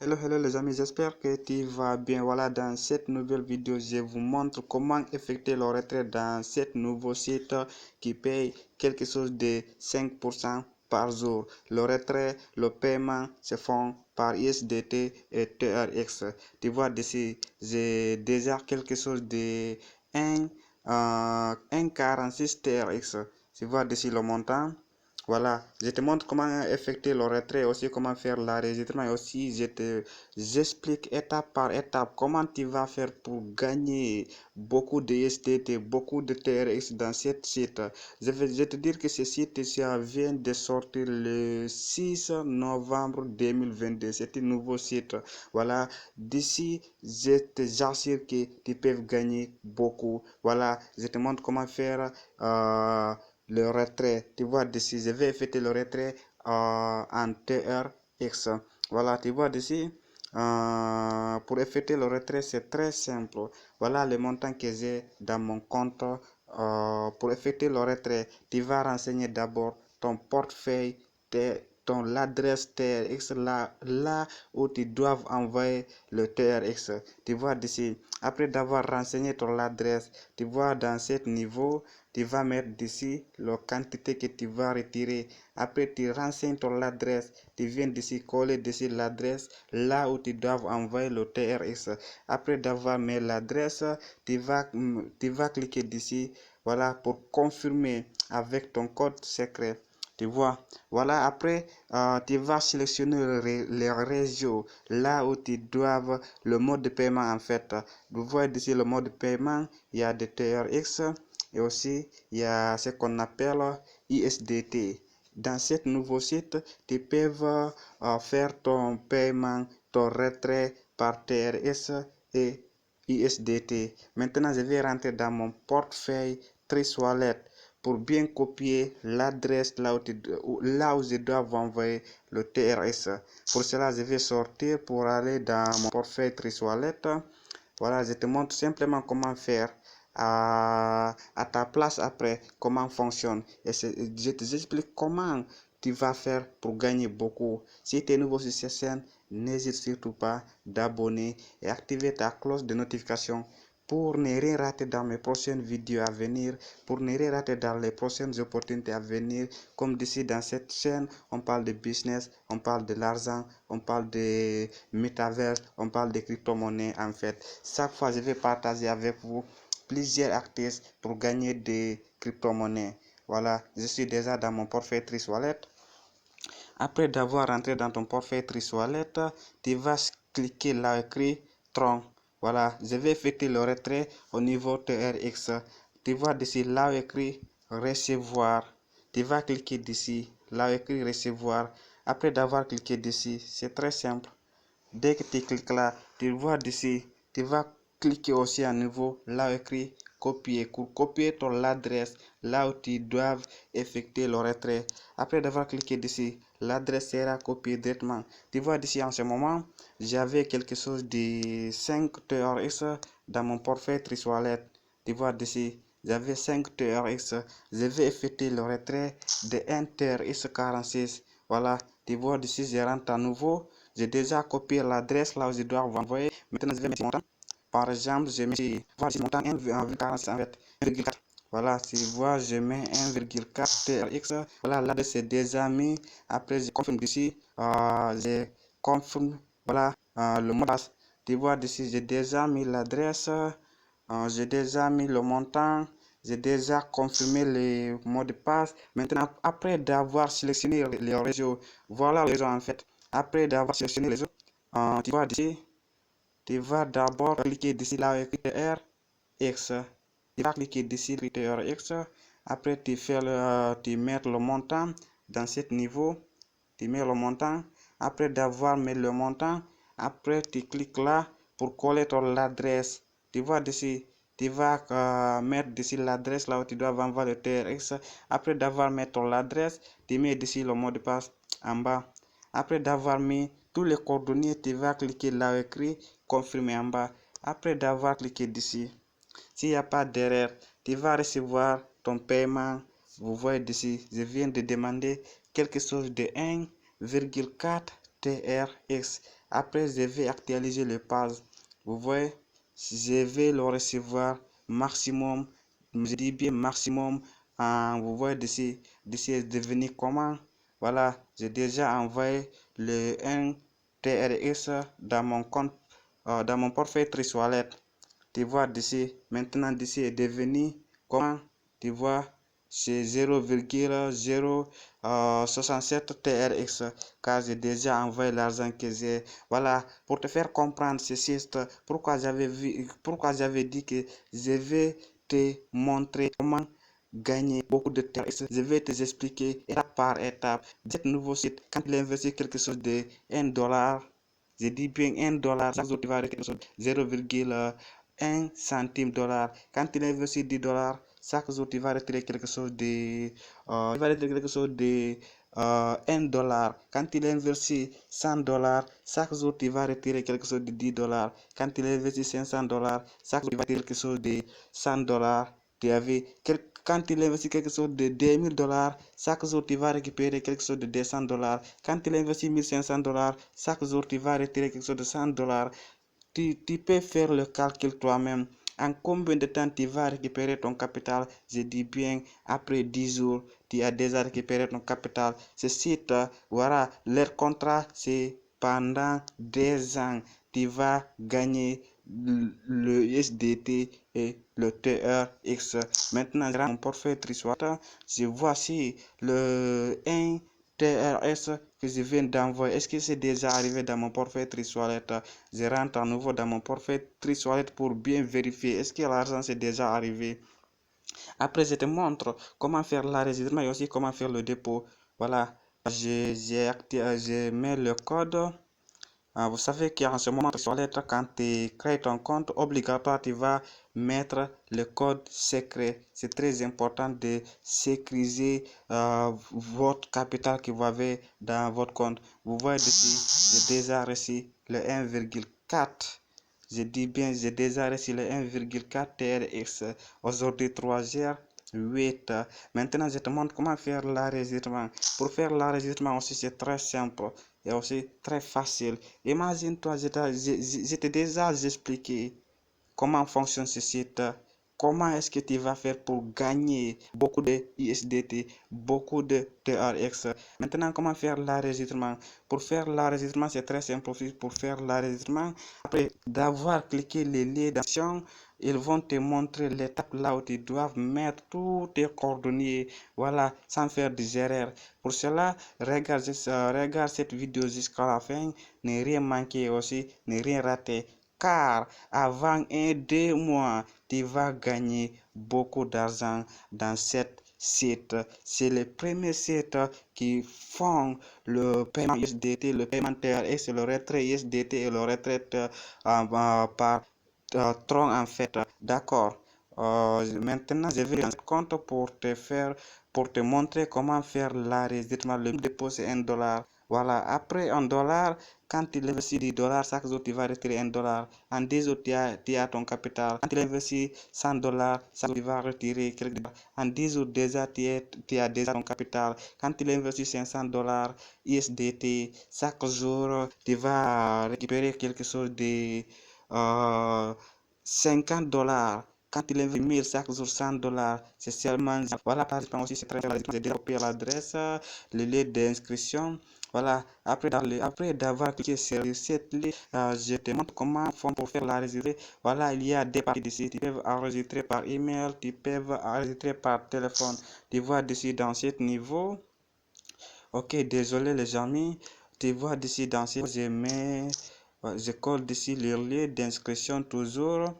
Hello les amis, j'espère que tu vas bien. Voilà, dans cette nouvelle vidéo, je vous montre comment effectuer le retrait dans cet nouveau site qui paye quelque chose de 5% par jour. Le retrait, le paiement se font par USDT et TRX. Tu vois ici, j'ai déjà quelque chose de 1,46 TRX. Tu vois ici le montant. Voilà, je te montre comment effectuer le retrait, aussi comment faire l'enregistrement et aussi j'explique étape par étape comment tu vas faire pour gagner beaucoup de STT, beaucoup de TRX dans ce site. Je vais te dire que ce site ça vient de sortir le 6 novembre 2022. C'est un nouveau site. Voilà, d'ici, j'assure que tu peux gagner beaucoup. Voilà, je te montre comment faire le retrait. Tu vois d'ici, je vais effectuer le retrait en TRX. Voilà, tu vois d'ici, pour effectuer le retrait, c'est très simple. Voilà le montant que j'ai dans mon compte. Pour effectuer le retrait, tu vas renseigner d'abord ton portefeuille, ton l'adresse TRX là où tu dois envoyer le TRX. Tu vois d'ici, après d'avoir renseigné ton adresse, tu vois dans ce niveau, tu vas mettre d'ici la quantité que tu vas retirer. Après, tu renseignes ton adresse, tu viens d'ici coller d'ici l'adresse là où tu dois envoyer le TRX. Après d'avoir mis l'adresse, tu vas cliquer d'ici, voilà, pour confirmer avec ton code secret. Tu vois, voilà, après, tu vas sélectionner les régions là où tu dois le mode de paiement en fait. Vous voyez d'ici le mode de paiement, il y a des TRX et aussi il y a ce qu'on appelle USDT. Dans ce nouveau site, tu peux faire ton paiement, ton retrait par TRS et USDT. Maintenant, je vais rentrer dans mon portefeuille Trace Wallet pour bien copier l'adresse là où je dois envoyer le TRS. Pour cela, je vais sortir pour aller dans mon portefeuille Trace Wallet. Voilà, je te montre simplement comment faire à ta place après, comment fonctionne. Et je t'explique comment tu vas faire pour gagner beaucoup. Si tu es nouveau sur cette chaîne, n'hésite surtout pas d'abonner et activer ta cloche de notification pour ne rien rater dans mes prochaines vidéos à venir, pour ne rien rater dans les prochaines opportunités à venir. Comme d'ici dans cette chaîne, on parle de business, on parle de l'argent, on parle de métavers, on parle de crypto-monnaies en fait. Chaque fois, je vais partager avec vous plusieurs actifs pour gagner des crypto-monnaies. Voilà, je suis déjà dans mon portefeuille Trace Wallet. Après d'avoir rentré dans ton portefeuille Trace Wallet, tu vas cliquer là écrit Tron. Voilà, je vais effectuer le retrait au niveau TRX. Tu vois d'ici là écrit recevoir. Tu vas cliquer d'ici là écrit recevoir. Après d'avoir cliqué d'ici, c'est très simple. Dès que tu cliques là, tu vois d'ici, tu vas cliquer aussi à nouveau là écrit copier pour copier ton adresse là où tu dois effectuer le retrait. Après d'avoir cliqué d'ici, l'adresse sera copiée directement. Tu vois d'ici en ce moment, j'avais quelque chose de 5 TRX dans mon portefeuille Trace Wallet. Tu vois d'ici, j'avais 5 TRX. Je vais effectuer le retrait de 1 TRX 46. Voilà, tu vois d'ici, je rentre à nouveau. J'ai déjà copié l'adresse là où je dois vous envoyer. Maintenant, je vais mettre mon montant. Par exemple, je mets mon montant 1,46 en fait, 1,4. Voilà, tu vois, je mets 1,4 TRX. Voilà, l'adresse est déjà mis. Après, je confirme d'ici. Je confirme. Voilà, le mot de passe. Tu vois, d'ici, j'ai déjà mis l'adresse. J'ai déjà mis le montant. J'ai déjà confirmé les mots de passe. Maintenant, après d'avoir sélectionné les réseaux, voilà les réseaux en fait. Après d'avoir sélectionné les autres, tu vas d'ici, tu vas d'abord cliquer d'ici là écrit RX. Tu vas cliquer d'ici RX. Après, tu mets le montant dans ce niveau. Tu mets le montant. Après d'avoir mis le montant, après tu cliques là pour coller ton adresse. Tu vois d'ici, tu vas mettre d'ici l'adresse là où tu dois envoyer le TRX. Après d'avoir mis ton adresse, tu mets d'ici le mot de passe en bas. Après d'avoir mis tous les coordonnées, tu vas cliquer là écrit confirmer en bas. Après d'avoir cliqué d'ici, s'il n'y a pas d'erreur, tu vas recevoir ton paiement. Vous voyez d'ici, je viens de demander quelque chose de 1,4 TRX. Après, je vais actualiser le page. Vous voyez, je vais le recevoir maximum, je dis bien maximum. Vous voyez d'ici est devenu comment? Voilà, j'ai déjà envoyé le 1 TRX dans mon compte, dans mon portefeuille Trust. Tu vois d'ici, maintenant d'ici est devenu comment? Tu vois, c'est 0,067 TRX car j'ai déjà envoyé l'argent que j'ai. Voilà, pour te faire comprendre ceci, pourquoi j'avais dit que je vais te montrer comment gagner beaucoup de TRX. Je vais te expliquer étape par étape. Cet nouveau site, quand il investit quelque chose de 1 dollar, je dis bien 1 dollar, chaque jour tu vas quelque chose 0,1 centime dollar. Quand il investit 10 dollars, chaque jour tu vas retirer quelque chose de, 1 dollar. Quand il investit 100 dollars, chaque jour tu vas retirer quelque chose de 10 dollars. Quand il investit 500 dollars, chaque jour tu vas retirer quelque chose de 100 dollars. Tu as vu, quand il investit quelque chose de 2000 dollars, chaque jour tu vas récupérer quelque chose de 200 dollars. Quand il investit 1500 dollars, chaque jour tu vas retirer quelque chose de 100 dollars. Tu peux faire le calcul toi-même. En combien de temps tu vas récupérer ton capital? Je dis bien, après 10 jours, tu as déjà récupéré ton capital. Ce site, voilà, leur contrat, c'est pendant 2 ans. Tu vas gagner le USDT et le TRX. Maintenant, je rentre mon portefeuille Trust. Je vois si le 1 TRS que je viens d'envoyer, est-ce que c'est déjà arrivé dans mon portefeuille Trust? Je rentre à nouveau dans mon portefeuille Trust pour bien vérifier est-ce que l'argent c'est déjà arrivé. Après, je te montre comment faire l'enregistrement et aussi comment faire le dépôt. Voilà, je mets le code. Vous savez qu'en ce moment, sur lettre, quand tu crées ton compte, obligatoire, tu vas mettre le code secret. C'est très important de sécuriser votre capital que vous avez dans votre compte. Vous voyez ici, j'ai déjà reçu le 1,4. Je dis bien, j'ai déjà reçu le 1,4 TRX. Aujourd'hui, 3h08. Maintenant, je te montre comment faire l'enregistrement. Pour faire l'enregistrement aussi, c'est très simple et aussi très facile. Imagine-toi, je t'ai déjà expliqué comment fonctionne ce site, comment est-ce que tu vas faire pour gagner beaucoup de USDT, beaucoup de TRX. Maintenant, comment faire l'enregistrement? Pour faire l'enregistrement, c'est très simple. Pour faire l'enregistrement, après d'avoir cliqué les liens d'action, ils vont te montrer l'étape là où tu dois mettre tous tes coordonnées, voilà, sans faire des erreurs. Pour cela, regarde cette vidéo jusqu'à la fin, ne rien manquer aussi, ne rien rater. Car avant 1-2 mois, tu vas gagner beaucoup d'argent dans cette site. C'est le premier site qui font le paiement USDT, le paiement TRX, le retrait USDT et le retrait par tronc en fait. D'accord. Maintenant, je vais dans ce compte pour te montrer comment faire l'enregistrement. Le dépôt c'est 1 dollar. Voilà. Après 1 dollar, quand tu investis 10 dollars, chaque jour tu vas retirer 1 dollar. En 10 jours, tu as ton capital. Quand tu investis 100 dollars, chaque jour tu vas retirer quelques dollars. En 10 jours, déjà, tu as déjà ton capital. Quand tu investis 500 dollars USDT, chaque jour, tu vas récupérer quelque chose de 50 dollars. Quand il investit 1000 chaque jour 100 dollars, c'est seulement. Voilà, par exemple, aussi, c'est très bien. J'ai déjà copié l'adresse, le lien d'inscription. Voilà, après d'avoir cliqué sur cette liste, je te montre comment font pour faire l'enregistrer. Voilà, il y a des parties ici. Tu peux enregistrer par email, tu peux enregistrer par téléphone. Tu vois d'ici dans ce niveau. Ok, désolé les amis. Tu vois d'ici dans ce je colle d'ici le lien d'inscription toujours.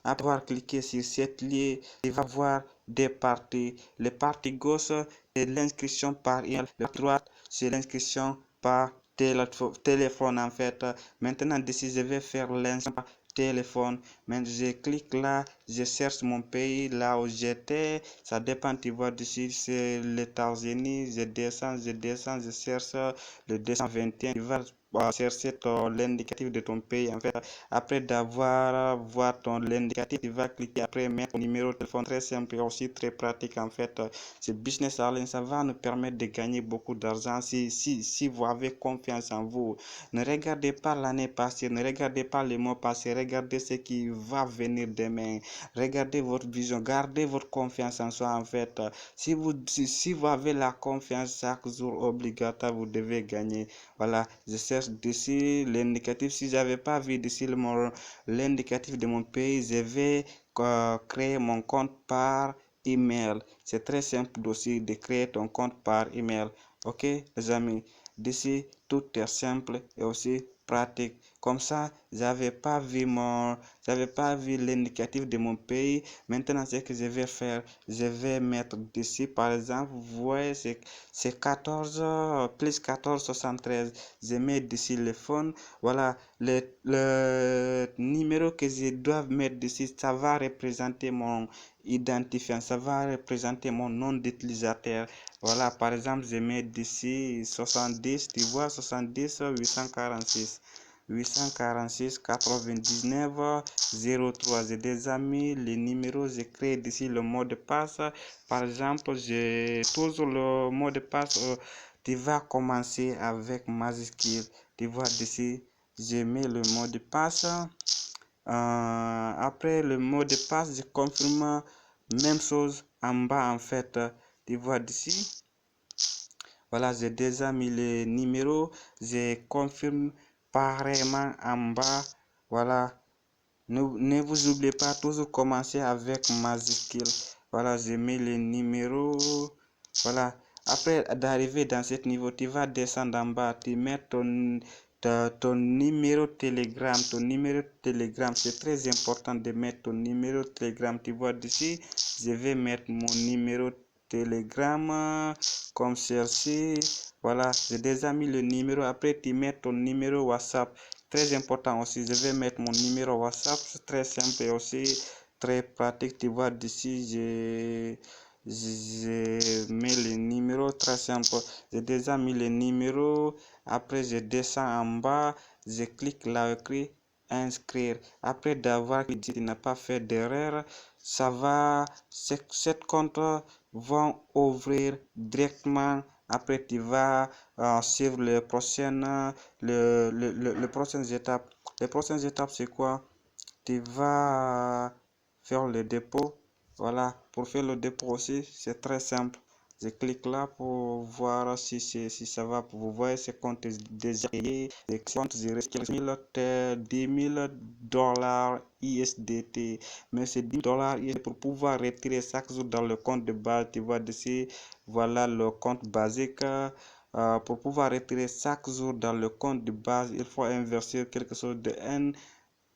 Après avoir cliqué sur cette lien, tu vas voir des parties. Le partie gauche, c'est l'inscription par email. La droite, c'est l'inscription par téléphone en fait. Maintenant, d'ici, je vais faire l'inscription par téléphone. Mais je clique là, je cherche mon pays là où j'étais. Ça dépend, tu vois d'ici, c'est les États-Unis. Je descends, je cherche le 221. chercher l'indicatif de ton pays. En fait, après d'avoir voir ton l'indicatif, tu vas cliquer après mettre ton numéro de téléphone. Très simple et aussi très pratique. En fait, ce business en ligne, ça va nous permettre de gagner beaucoup d'argent si vous avez confiance en vous. Ne regardez pas l'année passée, ne regardez pas les mois passés, regardez ce qui va venir demain. Regardez votre vision, gardez votre confiance en soi. En fait, si vous avez la confiance chaque jour obligatoire, vous devez gagner. Voilà, je cherche d'ici l'indicatif. Si j'avais pas vu d'ici l'indicatif de mon pays, je vais créer mon compte par email. C'est très simple aussi de créer ton compte par email. Ok, les amis, d'ici tout est simple et aussi pratique. Comme ça, j'avais pas vu l'indicatif de mon pays. Maintenant, ce que je vais faire, je vais mettre d'ici, par exemple, vous voyez, c'est 14 plus 14 73. Je mets d'ici le phone. Voilà, le numéro que je dois mettre d'ici, ça va représenter mon identifiant, ça va représenter mon nom d'utilisateur. Voilà, par exemple, je mets d'ici 70, tu vois, 70 846. 846 99 03. J'ai des amis, les numéros, j'ai créé d'ici le mot de passe. Par exemple, j'ai toujours le mot de passe. Tu vas commencer avec majuscule. Tu vois d'ici, je mets le mot de passe. Après le mot de passe, je confirme même chose en bas en fait. Tu vois d'ici. Voilà, j'ai déjà mis les numéros. Je confirme pareillement en bas. Voilà. Ne vous oubliez pas, toujours commencer avec majuscule. Voilà, j'ai mis les numéros. Voilà. Après d'arriver dans ce niveau, tu vas descendre en bas. Tu mets ton numéro Telegram. Ton numéro Telegram, c'est très important de mettre ton numéro Telegram. Tu vois d'ici, je vais mettre mon numéro Telegram comme ceci. Voilà, j'ai déjà mis le numéro. Après, tu mets ton numéro WhatsApp. Très important aussi, je vais mettre mon numéro WhatsApp. C'est très simple et aussi très pratique. Tu vois d'ici, je mets le numéro très simple. J'ai déjà mis le numéro. Après, je descends en bas. Je clique là écrit inscrire. Après d'avoir cliqué, tu n'as pas fait d'erreur. Ça va, cette compte vont ouvrir directement. Après, tu vas suivre les prochaines étapes. Les prochaines étapes, c'est quoi? Tu vas faire le dépôt. Voilà, pour faire le dépôt aussi, c'est très simple. Je clique là pour voir si ça va. Vous voyez, ce compte est déjà payé. Les comptes, j'ai reçu 10 000 dollars USDT. Mais c'est 10 dollars pour pouvoir retirer chaque jour dans le compte de base. Tu vois d'ici, voilà le compte basique. Pour pouvoir retirer chaque jour dans le compte de base, il faut investir quelque chose de 1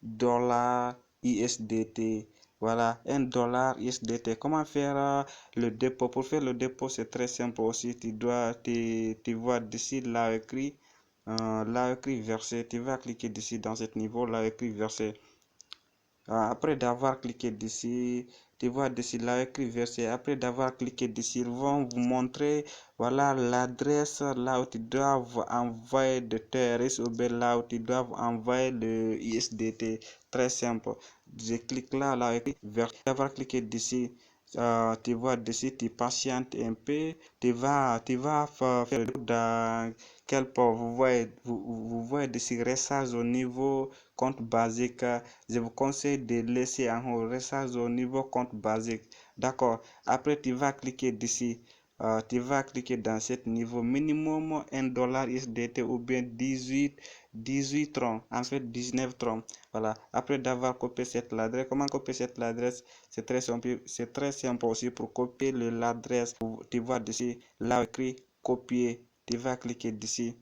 dollar USDT. Voilà, 1 dollar USDT. Comment faire le dépôt? Pour faire le dépôt, c'est très simple aussi. Tu vois d'ici là écrit verset. Tu vas cliquer d'ici dans ce niveau, là écrit verset. Après d'avoir cliqué dessus, tu vois d'ici là écrit verset. Après d'avoir cliqué dessus, ils vont vous montrer voilà l'adresse là où tu dois envoyer de tes risques ou bien là où tu dois envoyer le USDT. Très simple. Je clique là écrit verset. D'avoir cliqué dessus. Tu vois dessus, tu patientes un peu, tu vas faire dans quel port vous voyez dessus restage au niveau compte basique. Je vous conseille de laisser en haut restage au niveau compte basique. D'accord. Après, tu vas cliquer dessus. Tu vas cliquer dans ce niveau minimum 1 dollar USDT ou bien 18 troncs, en fait 19 troncs. Voilà. Après d'avoir copié cette adresse, comment copier cette adresse? C'est très simple aussi pour copier l'adresse. Tu vois dessus, là écrit copier. Tu vas cliquer dessus.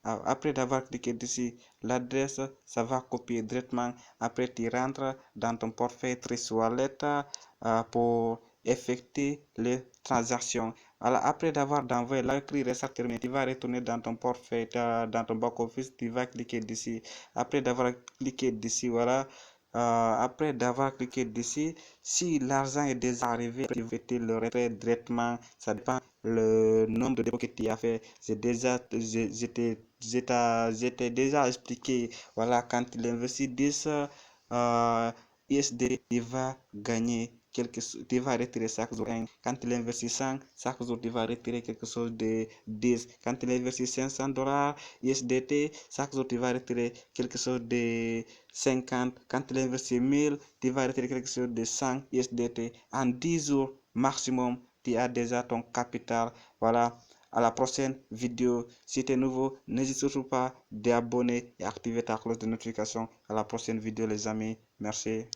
Après d'avoir cliqué dessus, l'adresse, ça va copier directement. Après, tu rentres dans ton portefeuille Trace Wallet pour effectuer les transactions. Alors, après d'avoir envoyé l'écrit restart terminé, tu vas retourner dans ton portefeuille, dans ton back office, tu vas cliquer dessus. Après d'avoir cliqué dessus, voilà, après d'avoir cliqué dessus, si l'argent est déjà arrivé, tu peux effectuer le retrait directement. Ça dépend le nombre de dépôts que tu as fait. J'étais déjà expliqué. Voilà, quand il investit 10 USD, tu vas gagner tu vas retirer chaque jour 1. Quand il investit 100, chaque jour tu vas retirer quelque chose de 10. Quand il investit $500 USDT, chaque jour tu vas retirer quelque chose de 50. Quand il investit 1000, tu vas retirer quelque chose de 100 USDT. En 10 jours maximum, tu as déjà ton capital. Voilà. À la prochaine vidéo. Si tu es nouveau, n'hésite surtout pas d'abonner et activer ta cloche de notification. À la prochaine vidéo, les amis. Merci.